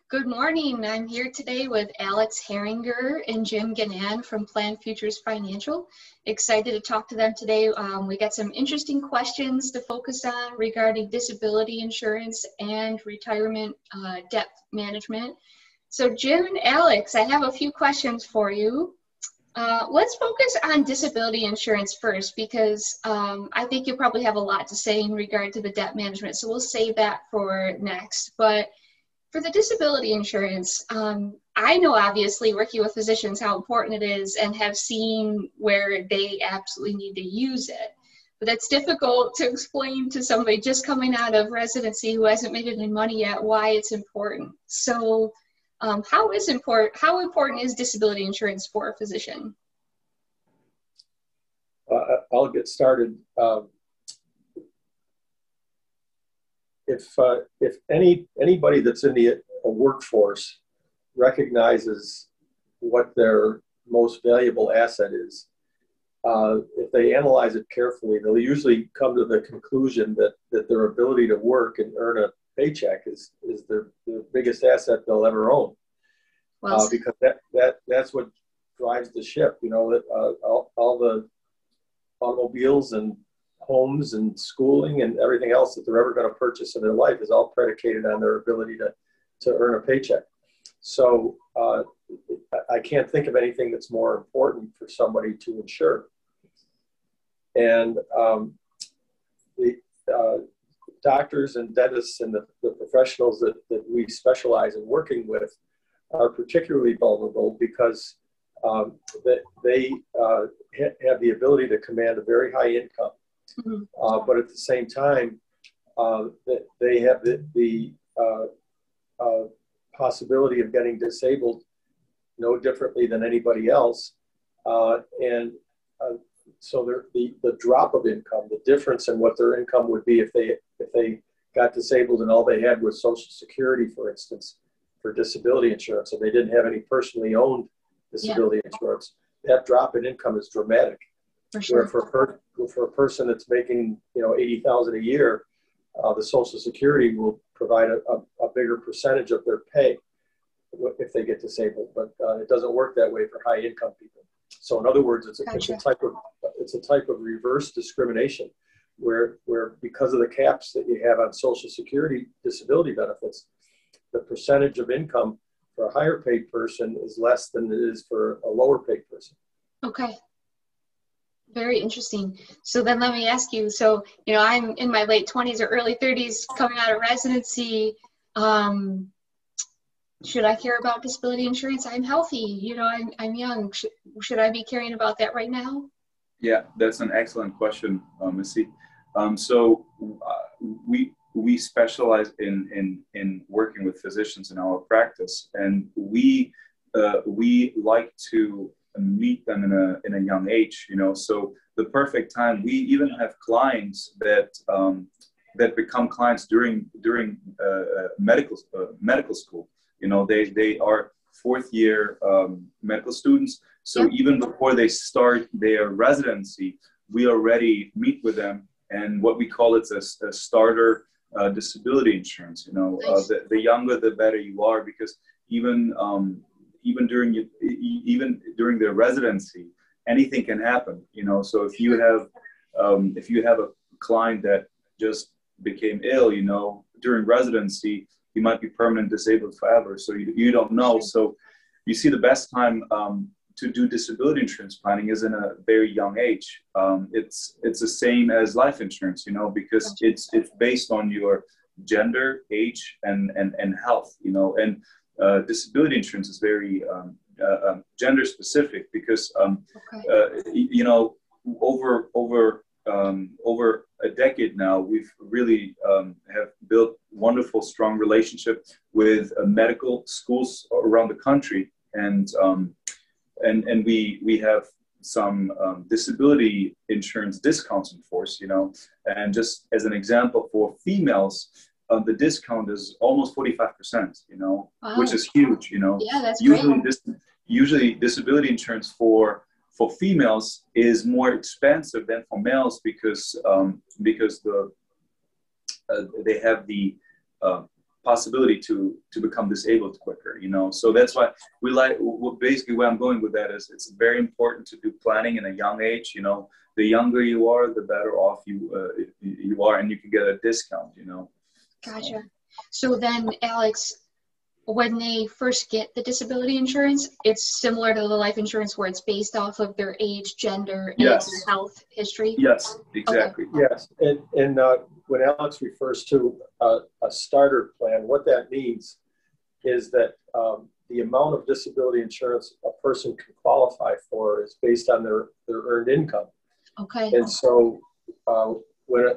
Good morning. I'm here today with Alex Heringer and Ginanne from Plan Futures Financial. Excited to talk to them today. We got some interesting questions to focus on regarding disability insurance and retirement debt management. So Jim and Alex, I have a few questions for you. Let's focus on disability insurance first because I think you'll probably have a lot to say in regard to the debt management. So we'll save that for next. But for the disability insurance, I know obviously working with physicians how important it is and have seen where they absolutely need to use it. But that's difficult to explain to somebody just coming out of residency who hasn't made any money yet why it's important. So how important is disability insurance for a physician? I'll get started. If anybody that's in the workforce recognizes what their most valuable asset is, if they analyze it carefully, they'll usually come to the conclusion that their ability to work and earn a paycheck is their biggest asset they'll ever own. Well, because that's what drives the ship. You know, all the automobiles and homes and schooling and everything else that they're ever going to purchase in their life is all predicated on their ability to earn a paycheck. So I can't think of anything that's more important for somebody to insure. And the doctors and dentists and the professionals that we specialize in working with are particularly vulnerable because they have the ability to command a very high income. Mm-hmm. But at the same time, they have the possibility of getting disabled no differently than anybody else. So the drop of income, the difference in what their income would be if they got disabled and all they had was Social Security, for instance, for disability insurance, and they didn't have any personally owned disability insurance, that drop in income is dramatic. For sure. Where for a person that's making $80,000 a year, the Social Security will provide a bigger percentage of their pay if they get disabled, but it doesn't work that way for high income people. So in other words, it's a type of reverse discrimination where because of the caps that you have on Social Security disability benefits, the percentage of income for a higher paid person is less than it is for a lower paid person. Okay. Very interesting. So then let me ask you, so, I'm in my late 20s or early 30s coming out of residency. Should I care about disability insurance? I'm healthy, I'm young. Should I be caring about that right now? Yeah, that's an excellent question, Missy. We specialize in working with physicians in our practice, and we like to meet them in a young age, so the perfect time. We even have clients that become clients during medical school. They are fourth year medical students. So yep. Even before they start their residency, we already meet with them, and what we call it a starter disability insurance. Nice. The younger the better you are, because even during their residency, anything can happen. So if you have a client that just became ill, during residency, you might be permanent disabled forever. So you don't know. So you see, the best time to do disability insurance planning is in a very young age. It's the same as life insurance, because it's based on your gender, age, and health, and disability insurance is very gender specific because over a decade now, we've really have built wonderful, strong relationship with medical schools around the country, and we have some disability insurance discounts in force, and just as an example, for females, the discount is almost 45%, wow. Which is huge, Yeah, that's great. Usually disability insurance for females is more expensive than for males because they have the possibility to become disabled quicker, you know. So that's why we like, basically where I'm going with that is it's very important to do planning in a young age, you know. The younger you are, the better off you are, and you can get a discount, you know. Gotcha. So then, Alex, when they first get the disability insurance, it's similar to the life insurance where it's based off of their age, gender, and Yes. health history? Yes, exactly. Okay. Yes, and when Alex refers to a starter plan, what that means is that the amount of disability insurance a person can qualify for is based on their earned income. Okay. And so when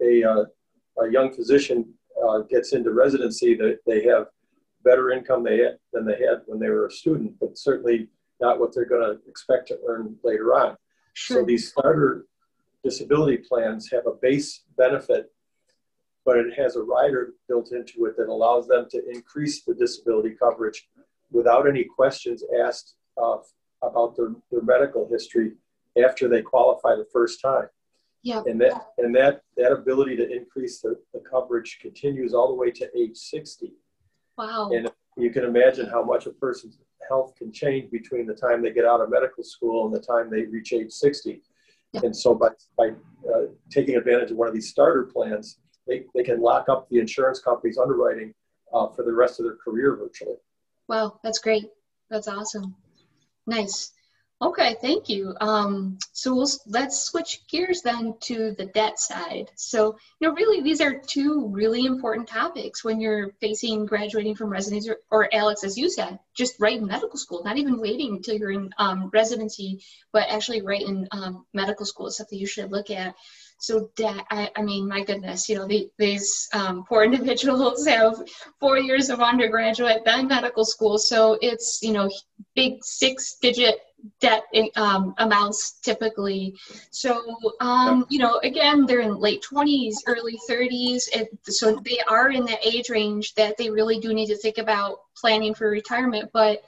a young physician gets into residency, they have better income than they had when they were a student, but certainly not what they're going to expect to earn later on. Sure. So these starter disability plans have a base benefit, but it has a rider built into it that allows them to increase the disability coverage without any questions asked about their medical history after they qualify the first time. Yeah. And that ability to increase the coverage continues all the way to age 60. Wow. And you can imagine how much a person's health can change between the time they get out of medical school and the time they reach age 60. Yeah. And so by taking advantage of one of these starter plans, they can lock up the insurance company's underwriting for the rest of their career virtually. Wow, that's great. That's awesome. Nice. Okay, thank you. So let's switch gears then to the debt side. So, really, these are two really important topics when you're facing graduating from residency, or Alex, as you said, just right in medical school, not even waiting until you're in residency, but actually right in medical school is something you should look at. So debt, I mean, my goodness, these poor individuals have 4 years of undergraduate, then medical school. So it's, big 6-digit debt amounts typically. So, again, they're in late 20s, early 30s. So they are in that age range that they really do need to think about planning for retirement. But,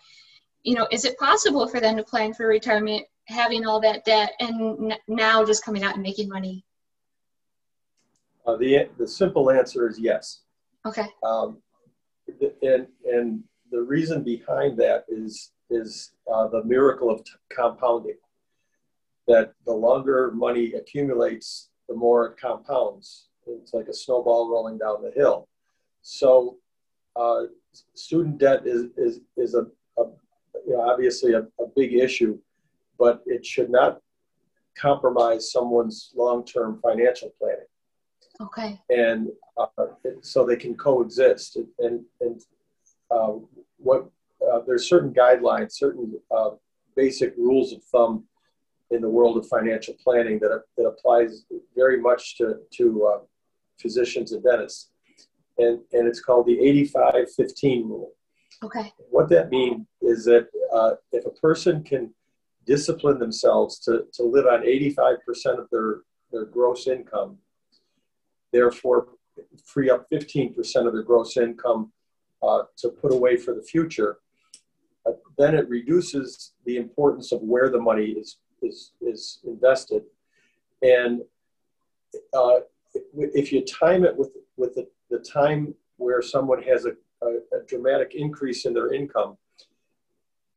is it possible for them to plan for retirement, having all that debt and now just coming out and making money? The simple answer is yes. Okay. And the reason behind that is the miracle of compounding. That the longer money accumulates, the more it compounds. It's like a snowball rolling down the hill. So student debt is obviously a big issue, but it should not compromise someone's long-term financial planning. Okay. And so they can coexist. And there's certain guidelines, certain basic rules of thumb in the world of financial planning that applies very much to physicians and dentists. And it's called the 85-15 rule. Okay. What that means is that if a person can discipline themselves to live on 85% of their gross income, therefore free up 15% of their gross income to put away for the future, then it reduces the importance of where the money is invested. And if you time it with the time where someone has a dramatic increase in their income,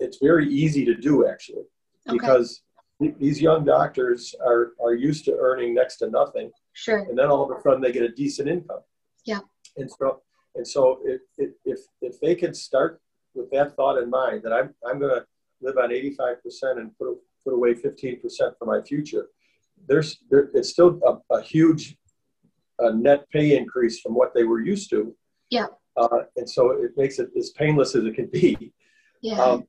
it's very easy to do, actually. Okay. Because these young doctors are used to earning next to nothing. Sure. And then all of a sudden they get a decent income. Yeah. And so if they could start with that thought in mind, that I'm going to live on 85% and put away 15% for my future, it's still a huge net pay increase from what they were used to. Yeah. And so it makes it as painless as it can be. Yeah.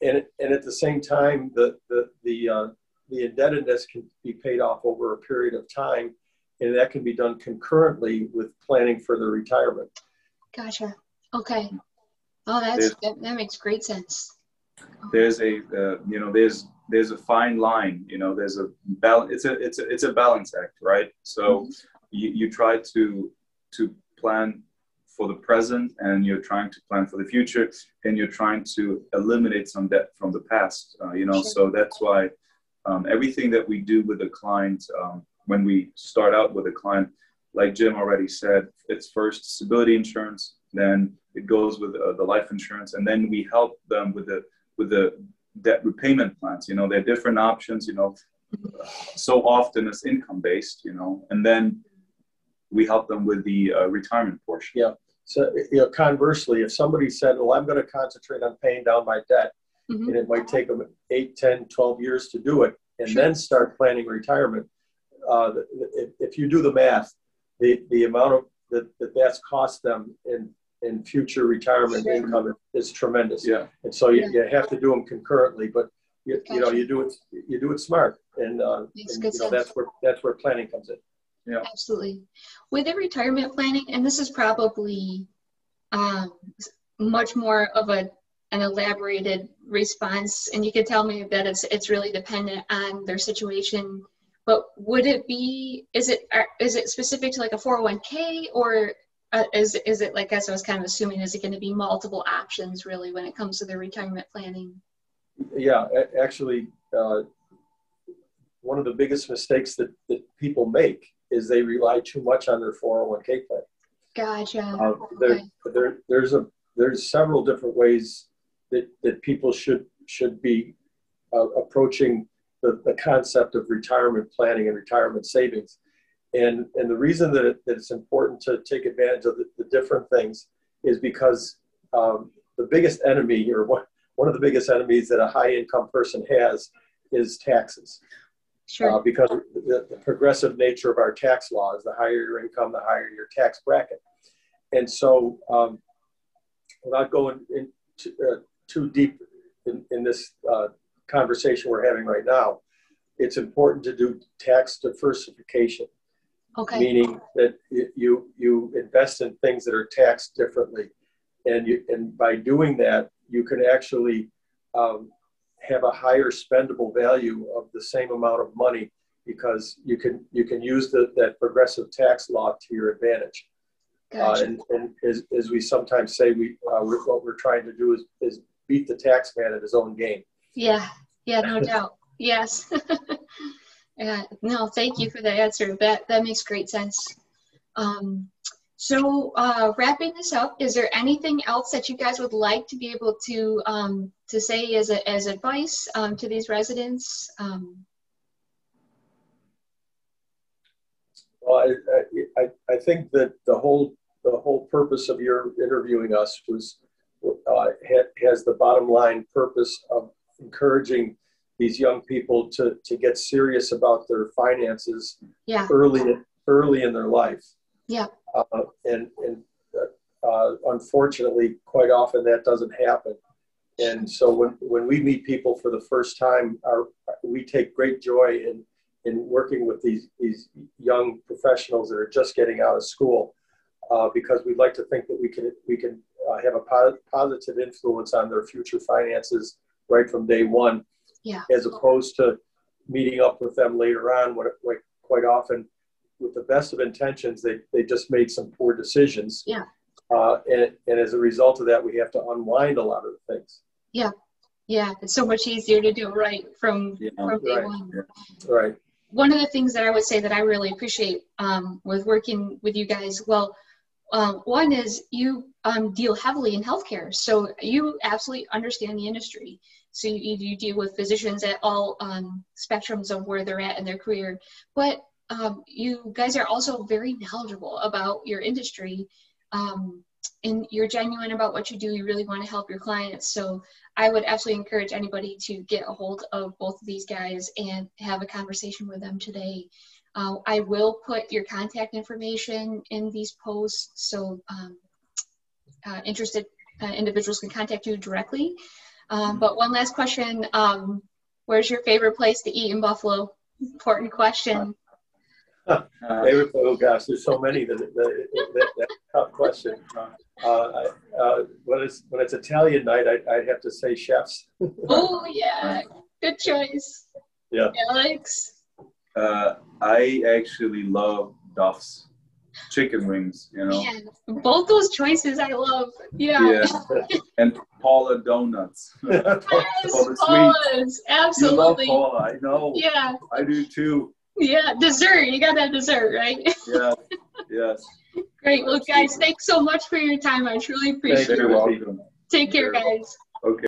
And at the same time, the indebtedness can be paid off over a period of time, and that can be done concurrently with planning for their retirement. Gotcha. Okay. Oh, that makes great sense. There's a there's a fine line. There's a balance. It's a balance act, right? So you try to plan for the present, and you're trying to plan for the future, and you're trying to eliminate some debt from the past. Sure. So that's why. Everything that we do with a client, when we start out with a client, like Jim already said, it's first disability insurance, then it goes with the life insurance, and then we help them with the debt repayment plans. You know, there are different options. You know, so often it's income based. You know, and then we help them with the retirement portion. Yeah. So, you know, conversely, if somebody said, well, I'm going to concentrate on paying down my debt, and it might take them 8, 10, 12 years to do it, and then start planning retirement. If you do the math, the amount of that's cost them in future retirement income is tremendous. Yeah. And so you have to do them concurrently, but you know, you do it smart, and you know, that's where planning comes in. Yeah, absolutely. With the retirement planning, and this is probably much more of an elaborated response, and you could tell me that it's really dependent on their situation. But would it be? Is it specific to like a 401k, or is it, like, as I was kind of assuming, is it going to be multiple options really when it comes to their retirement planning? Yeah, actually, one of the biggest mistakes that people make is they rely too much on their 401k plan. Gotcha. There's several different ways that people should be approaching the concept of retirement planning and retirement savings. And the reason that it's important to take advantage of the different things is because the biggest enemy, or one of the biggest enemies that a high income person has, is taxes. Sure. Because the progressive nature of our tax laws, the higher your income, the higher your tax bracket. And so without going too deep in this conversation we're having right now, it's important to do tax diversification. Okay. Meaning that you invest in things that are taxed differently. And by doing that, you can actually have a higher spendable value of the same amount of money, because you can use that progressive tax law to your advantage. Gotcha. And as we sometimes say, what we're trying to do is beat the tax man at his own game. Yeah, no doubt. Yes. No, thank you for the answer. That makes great sense. So wrapping this up, is there anything else that you guys would like to be able to say as advice to these residents? Well, I think that the whole purpose of your interviewing us has the bottom line purpose of encouraging these young people to get serious about their finances early in their life. Yeah. And unfortunately, quite often that doesn't happen. And so when we meet people for the first time, we take great joy in working with these young professionals that are just getting out of school, because we'd like to think that we can have a positive influence on their future finances right from day one. Yeah. As opposed to meeting up with them later on, when quite often, with the best of intentions, they just made some poor decisions. Yeah. And as a result of that, we have to unwind a lot of the things. Yeah. Yeah. It's so much easier to do right from day one. Yeah. Right. One of the things that I would say that I really appreciate with working with you guys, one is you deal heavily in healthcare. So you absolutely understand the industry. So you deal with physicians at all spectrums of where they're at in their career. But you guys are also very knowledgeable about your industry, and you're genuine about what you do. You really want to help your clients. So I would absolutely encourage anybody to get a hold of both of these guys and have a conversation with them today. I will put your contact information in these posts, so interested individuals can contact you directly. But one last question, where's your favorite place to eat in Buffalo? Important question. Oh gosh, there's so many that's a tough question. When it's Italian night, I'd have to say chefs. Oh yeah, good choice. Yeah. Alex? I actually love Duff's chicken wings, you know. Yeah, both those choices I love. Yeah. And Paula donuts. Yes, Paula's, absolutely. You love Paula, I know. Yeah. I do too. Yeah, dessert. You got that dessert, right? Yes, yes. Great. Well, guys, thanks so much for your time. I truly appreciate it. You're welcome. Take care, guys. Okay.